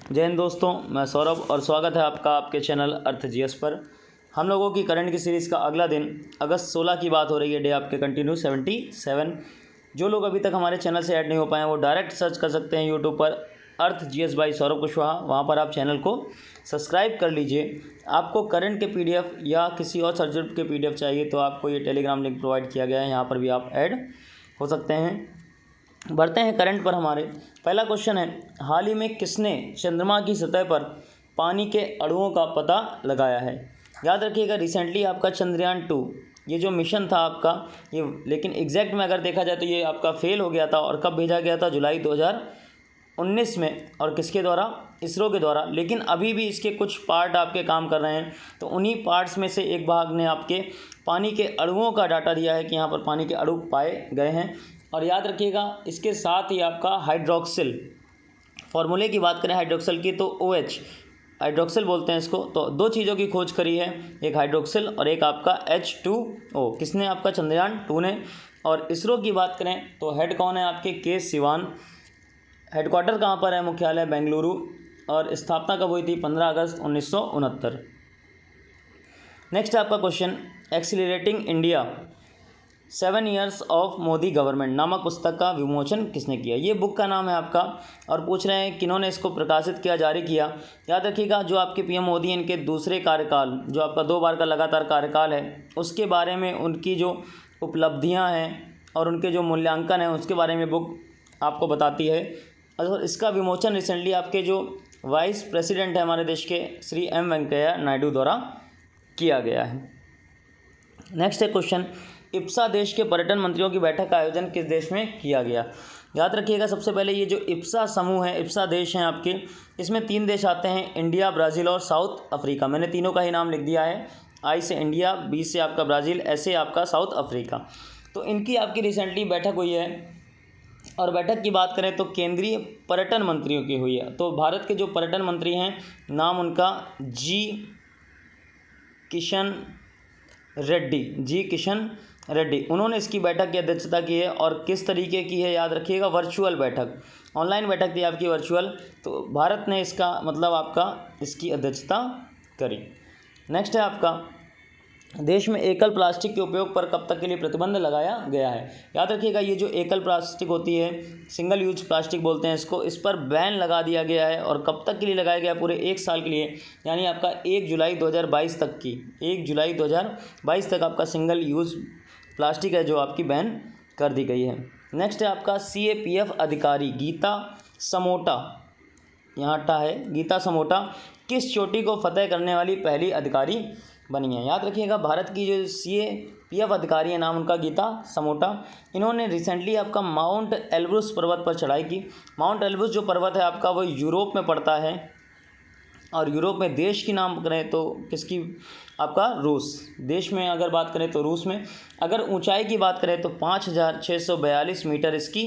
जय हिंद दोस्तों, मैं सौरभ और स्वागत है आपका आपके चैनल अर्थ जीएस पर। हम लोगों की करंट की सीरीज़ का अगला दिन अगस्त 16 की बात हो रही है। डे आपके कंटिन्यू 77। जो लोग अभी तक हमारे चैनल से ऐड नहीं हो पाए हैं वो डायरेक्ट सर्च कर सकते हैं यूट्यूब पर अर्थ जीएस बाई सौरभ कुशवाहा। वहाँ पर आप चैनल को सब्सक्राइब कर लीजिए। आपको करंट के पीडीएफ या किसी और सब्जेक्ट के पीडीएफ चाहिए तो आपको ये टेलीग्राम लिंक प्रोवाइड किया गया है, यहाँ पर भी आप ऐड हो सकते हैं। बढ़ते हैं करंट पर। हमारे पहला क्वेश्चन है, हाल ही में किसने चंद्रमा की सतह पर पानी के अणुओं का पता लगाया है? याद रखिएगा, रिसेंटली आपका चंद्रयान 2 ये जो मिशन था आपका ये, लेकिन एग्जैक्ट में अगर देखा जाए तो ये आपका फेल हो गया था। और कब भेजा गया था? जुलाई 2019 में। और किसके द्वारा? इसरो के द्वारा। लेकिन अभी भी इसके कुछ पार्ट आपके काम कर रहे हैं, तो उन्हीं पार्ट्स में से एक भाग ने आपके पानी के अणुओं का डाटा दिया है कि यहाँ पर पानी के अणु पाए गए हैं। और याद रखिएगा, इसके साथ ही आपका हाइड्रोक्सिल फॉर्मूले की बात करें हाइड्रोक्सिल की तो OH हाइड्रोक्सिल बोलते हैं इसको। तो दो चीज़ों की खोज करी है, एक हाइड्रोक्सिल और एक आपका H2O। किसने? आपका चंद्रयान 2 ने। और इसरो की बात करें तो हेड कौन है आपके? के सिवान। हेडक्वार्टर कहाँ पर है? मुख्यालय बेंगलुरु। और स्थापना कब हुई थी? 15 अगस्त 1969। नेक्स्ट आपका question, accelerating India 7 years of Modi government नामक पुस्तक का विमोचन किसने किया? ये बुक का नाम है आपका। और पूछ रहे हैं किन्होंने इसको प्रकाशित किया, जारी किया। याद रखिएगा, जो आपके पीएम मोदी इनके दूसरे कार्यकाल, जो आपका 2 बार का लगातार कार्यकाल है, उसके बारे में उनकी जो उपलब्धियां हैं और उनके जो मूल्यांकन है उसके बारे में बुक आपको बताती है। और इसका विमोचन रिसेंटली आपके जो वाइस प्रेसिडेंट है हमारे देश के श्री M वेंकैया नायडू द्वारा किया गया है। नेक्स्ट है क्वेश्चन, इप्सा देश के पर्यटन मंत्रियों की बैठक का आयोजन किस देश में किया गया? याद रखिएगा, सबसे पहले ये जो इप्सा समूह है, इप्सा देश हैं आपके, इसमें 3 देश आते हैं, इंडिया, ब्राज़ील और साउथ अफ्रीका। मैंने तीनों का ही नाम लिख दिया है, I से इंडिया, B से आपका ब्राज़ील, S से आपका साउथ अफ्रीका। तो इनकी आपकी रिसेंटली बैठक हुई है। और बैठक की बात करें तो केंद्रीय पर्यटन मंत्रियों की हुई है। तो भारत के जो पर्यटन मंत्री हैं, नाम उनका जी किशन रेड्डी, उन्होंने इसकी बैठक की अध्यक्षता की है। और किस तरीके की है? याद रखिएगा, वर्चुअल बैठक, ऑनलाइन बैठक थी आपकी वर्चुअल। तो भारत ने इसका मतलब आपका इसकी अध्यक्षता करी। नेक्स्ट है आपका, देश में एकल प्लास्टिक के उपयोग पर कब तक के लिए प्रतिबंध लगाया गया है? याद रखिएगा, ये जो एकल प्लास्टिक होती है, सिंगल यूज प्लास्टिक बोलते हैं इसको, इस पर बैन लगा दिया गया है। और कब तक के लिए लगाया गया? पूरे 1 साल के लिए, यानी आपका 1 जुलाई 2022 तक की, 1 जुलाई 2022 तक आपका सिंगल यूज प्लास्टिक है जो आपकी बैन कर दी गई है। नेक्स्ट है आपका, CAPF अधिकारी गीता समोटा, यहाँ टा है, गीता समोटा किस चोटी को फतेह करने वाली पहली अधिकारी बनी है? याद रखिएगा, भारत की जो CAPF अधिकारी है, नाम उनका गीता समोटा। इन्होंने रिसेंटली आपका माउंट एल्ब्रुस पर्वत पर चढ़ाई की। माउंट एल्ब्रुस जो पर्वत है आपका, वो यूरोप में पड़ता है। और यूरोप में देश की नाम करें तो किसकी? आपका रूस। देश में अगर बात करें तो रूस में। अगर ऊंचाई की बात करें तो 5642 मीटर इसकी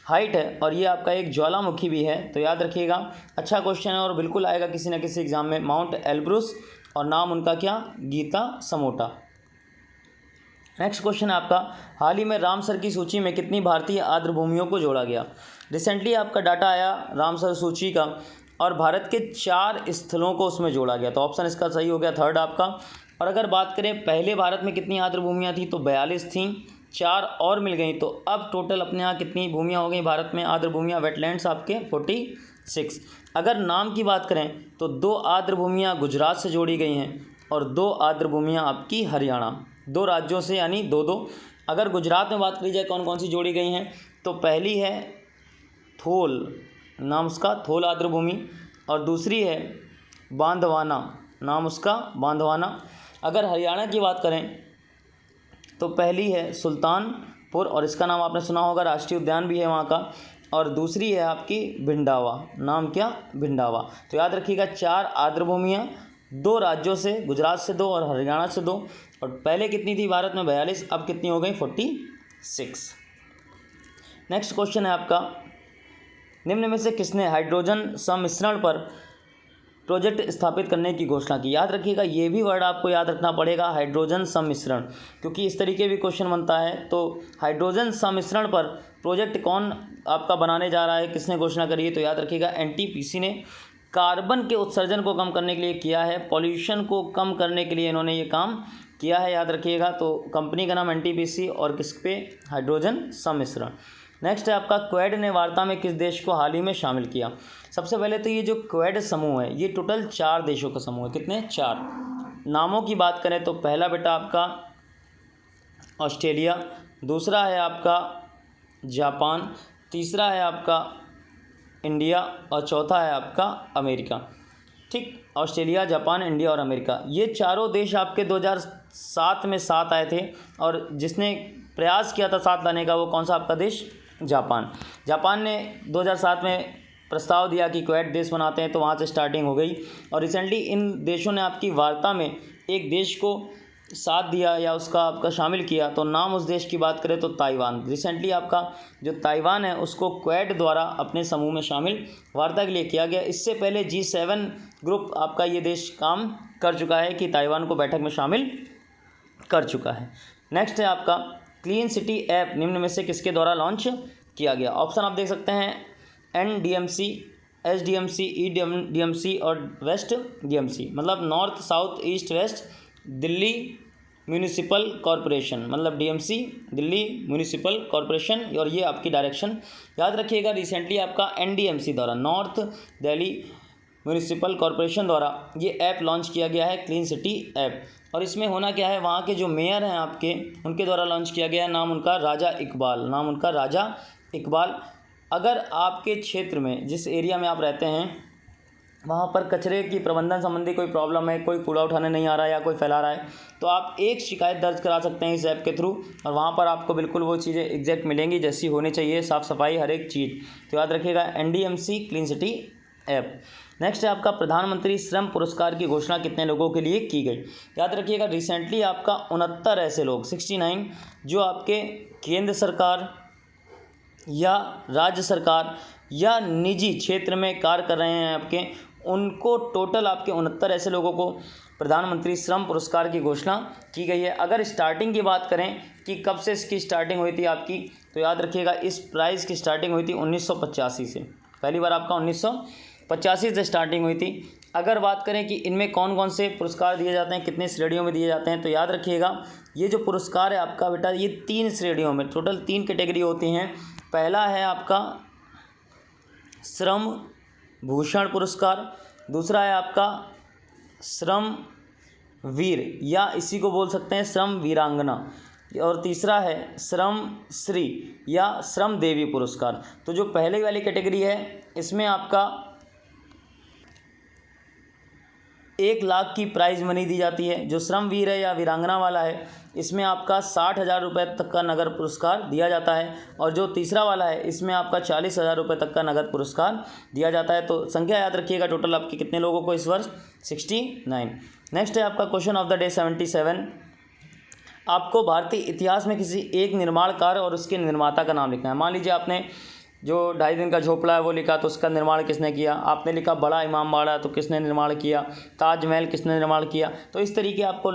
हाइट है। और ये आपका एक ज्वालामुखी भी है। तो याद रखिएगा, अच्छा क्वेश्चन है और बिल्कुल आएगा किसी न किसी एग्जाम में। माउंट एल्ब्रुस और नाम उनका क्या? गीता समोटा। नेक्स्ट क्वेश्चन है आपका, हाल ही में रामसर की सूची में कितनी भारतीय आर्द्र भूमियों को जोड़ा गया? रिसेंटली आपका डाटा आया रामसर सूची का और भारत के 4 स्थलों को उसमें जोड़ा गया। तो ऑप्शन इसका सही हो गया, थर्ड आपका। और अगर बात करें पहले भारत में कितनी आर्द्र भूमियाँ थी तो 42 थीं, 4 और मिल गई। तो अब टोटल अपने यहाँ कितनी भूमियाँ हो गई भारत में आर्द्र भूमियाँ, वेटलैंड्स आपके 46। अगर नाम की बात करें तो 2 आर्द्र भूमियाँ गुजरात से जोड़ी गई हैं और 2 आर्द्र भूमियाँ आपकी हरियाणा, 2 राज्यों से, यानी 2-2। अगर गुजरात में बात करी जाए कौन कौन सी जोड़ी गई हैं तो पहली है थोल, नाम उसका थोल आर्द्र भूमि। और दूसरी है बांधवाना, नाम उसका बांधवाना। अगर हरियाणा की बात करें तो पहली है सुल्तानपुर, और इसका नाम आपने सुना होगा, राष्ट्रीय उद्यान भी है वहाँ का। और दूसरी है आपकी भिंडावा, नाम क्या? भिंडावा। तो याद रखिएगा, 4 आर्द्र भूमियाँ, 2 राज्यों से, गुजरात से 2 और हरियाणा से 2। और पहले कितनी थी भारत में? 42, अब कितनी हो गई? 46। नेक्स्ट क्वेश्चन है आपका, निम्न में से किसने हाइड्रोजन सम्मिश्रण पर प्रोजेक्ट स्थापित करने की घोषणा की? याद रखिएगा, ये भी वर्ड आपको याद रखना पड़ेगा, हाइड्रोजन सम्मिश्रण, क्योंकि इस तरीके भी क्वेश्चन बनता है। तो हाइड्रोजन सम्मिश्रण पर प्रोजेक्ट कौन आपका बनाने जा रहा है, किसने घोषणा करी है? तो याद रखिएगा, NTPC ने कार्बन के उत्सर्जन को कम करने के लिए किया है, पॉल्यूशन को कम करने के लिए इन्होंने ये काम किया है, याद रखिएगा। तो कंपनी का नाम एनटीपीसी और किस पे, हाइड्रोजन सम्मिश्रण। नेक्स्ट है आपका क्वेड ने वार्ता में किस देश को हाल ही में शामिल किया। सबसे पहले तो ये जो क्वेड समूह है ये टोटल 4 देशों का समूह है। कितने, 4। नामों की बात करें तो पहला बेटा आपका ऑस्ट्रेलिया, दूसरा है आपका जापान, तीसरा है आपका इंडिया और चौथा है आपका अमेरिका। ठीक, ऑस्ट्रेलिया, जापान, इंडिया और अमेरिका, ये चारों देश आपके 2007 में साथ आए थे और जिसने प्रयास किया था साथ लाने का वो कौन सा आपका देश, जापान। जापान ने 2007 में प्रस्ताव दिया कि क्वेड देश बनाते हैं, तो वहाँ से स्टार्टिंग हो गई और रिसेंटली इन देशों ने आपकी वार्ता में एक देश को साथ दिया या उसका आपका शामिल किया। तो नाम उस देश की बात करें तो ताइवान। रिसेंटली आपका जो ताइवान है उसको क्वेड द्वारा अपने समूह में शामिल वार्ता के लिए किया गया। इससे पहले G7 ग्रुप आपका ये देश काम कर चुका है कि ताइवान को बैठक में शामिल कर चुका है। नेक्स्ट है आपका क्लीन सिटी ऐप निम्न में से किसके द्वारा लॉन्च किया गया। ऑप्शन आप देख सकते हैं NDMC, SDMC, EDMC और वेस्ट DMC, मतलब north south east west Delhi municipal corporation, मतलब DMC दिल्ली म्यूनिसिपल कॉरपोरेशन, और ये आपकी डायरेक्शन याद रखिएगा। रिसेंटली आपका NDMC द्वारा, नॉर्थ दिल्ली म्यूनिसिपल कॉरपोरेशन द्वारा ये ऐप लॉन्च किया गया है, क्लीन सिटी ऐप। और इसमें होना क्या है, वहाँ के जो मेयर हैं आपके उनके द्वारा लॉन्च किया गया है। नाम उनका राजा इकबाल, नाम उनका राजा इकबाल। अगर आपके क्षेत्र में, जिस एरिया में आप रहते हैं, वहाँ पर कचरे की प्रबंधन संबंधी कोई प्रॉब्लम है, कोई कूड़ा उठाने नहीं आ रहा है या कोई फैला रहा है, तो आप एक शिकायत दर्ज करा सकते हैं इस ऐप के थ्रू और वहाँ पर आपको बिल्कुल वो चीज़ें एग्जैक्ट मिलेंगी जैसी होनी चाहिए, साफ़ सफाई हर एक चीज़। तो याद रखिएगा NDMC clean city app. Next है आपका प्रधानमंत्री श्रम पुरस्कार की घोषणा कितने लोगों के लिए की गई। याद रखिएगा रिसेंटली आपका 69 ऐसे लोग, 69, जो आपके केंद्र सरकार या राज्य सरकार या निजी क्षेत्र में कार्य कर रहे हैं आपके, उनको टोटल आपके 69 ऐसे लोगों को प्रधानमंत्री श्रम पुरस्कार की घोषणा की गई है। अगर स्टार्टिंग की बात करें कि कब से इसकी स्टार्टिंग हुई थी आपकी, तो याद रखिएगा इस प्राइज़ की स्टार्टिंग हुई थी 1985 से। पहली बार आपका 1985 से स्टार्टिंग हुई थी। अगर बात करें कि इनमें कौन कौन से पुरस्कार दिए जाते हैं, कितने श्रेणियों में दिए जाते हैं, तो याद रखिएगा ये जो पुरस्कार है आपका बेटा, ये 3 श्रेणियों में, टोटल 3 कैटेगरी होती हैं। पहला है आपका श्रम भूषण पुरस्कार, दूसरा है आपका श्रम वीर या इसी को बोल सकते हैं श्रम वीरांगना, और तीसरा है श्रम श्री या श्रम देवी पुरस्कार। तो जो पहले वाली कैटेगरी है इसमें आपका 1 लाख की प्राइज़ मनी दी जाती है। जो श्रम वीर है या वीरांगना वाला है इसमें आपका 60,000 रुपये तक का नगद पुरस्कार दिया जाता है, और जो तीसरा वाला है इसमें आपका 40,000 रुपये तक का नगद पुरस्कार दिया जाता है। तो संख्या याद रखिएगा टोटल आपके कितने लोगों को इस वर्ष, 69। नेक्स्ट है आपका क्वेश्चन ऑफ द डे 77। आपको भारतीय इतिहास में किसी एक निर्माण कार्य और उसके निर्माता का नाम लिखना है। मान लीजिए आपने जो 2.5 दिन का झोपड़ा है वो लिखा, तो उसका निर्माण किसने किया। आपने लिखा बड़ा इमाम बाड़ा, तो किसने निर्माण किया। ताजमहल किसने निर्माण किया। तो इस तरीके आपको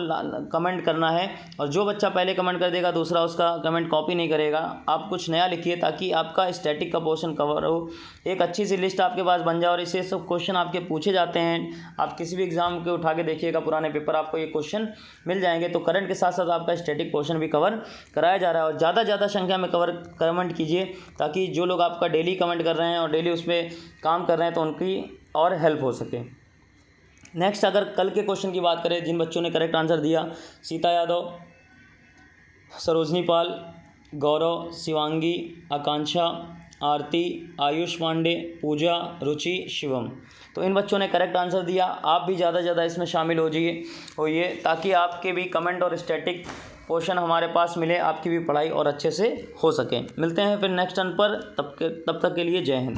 कमेंट करना है, और जो बच्चा पहले कमेंट कर देगा दूसरा उसका कमेंट कॉपी नहीं करेगा। आप कुछ नया लिखिए ताकि आपका स्टैटिक का पोर्शन कवर हो, एक अच्छी सी लिस्ट आपके पास बन जाए। और इसे सब क्वेश्चन आपके पूछे जाते हैं, आप किसी भी एग्जाम के उठा के देखिएगा पुराने पेपर, आपको ये क्वेश्चन मिल जाएंगे। तो करंट के साथ साथ आपका स्टैटिक पोर्शन भी कवर कराया जा रहा है, और ज़्यादा संख्या में कमेंट कीजिए ताकि जो लोग आपका डेली कमेंट कर रहे हैं और डेली उस पर काम कर रहे हैं तो उनकी और हेल्प हो सके। नेक्स्ट अगर कल के क्वेश्चन की बात करें, जिन बच्चों ने करेक्ट आंसर दिया, सीता यादव, सरोजनी पाल, गौरव, शिवांगी, आकांक्षा, आरती, आयुष पांडे, पूजा, रुचि, शिवम, तो इन बच्चों ने करेक्ट आंसर दिया। आप भी ज़्यादा से ज़्यादा इसमें शामिल होइए ताकि आपके भी कमेंट और स्टैटिक पोर्शन हमारे पास मिले, आपकी भी पढ़ाई और अच्छे से हो सके। मिलते हैं फिर नेक्स्ट टर्न पर, तब तक के लिए जय हिंद।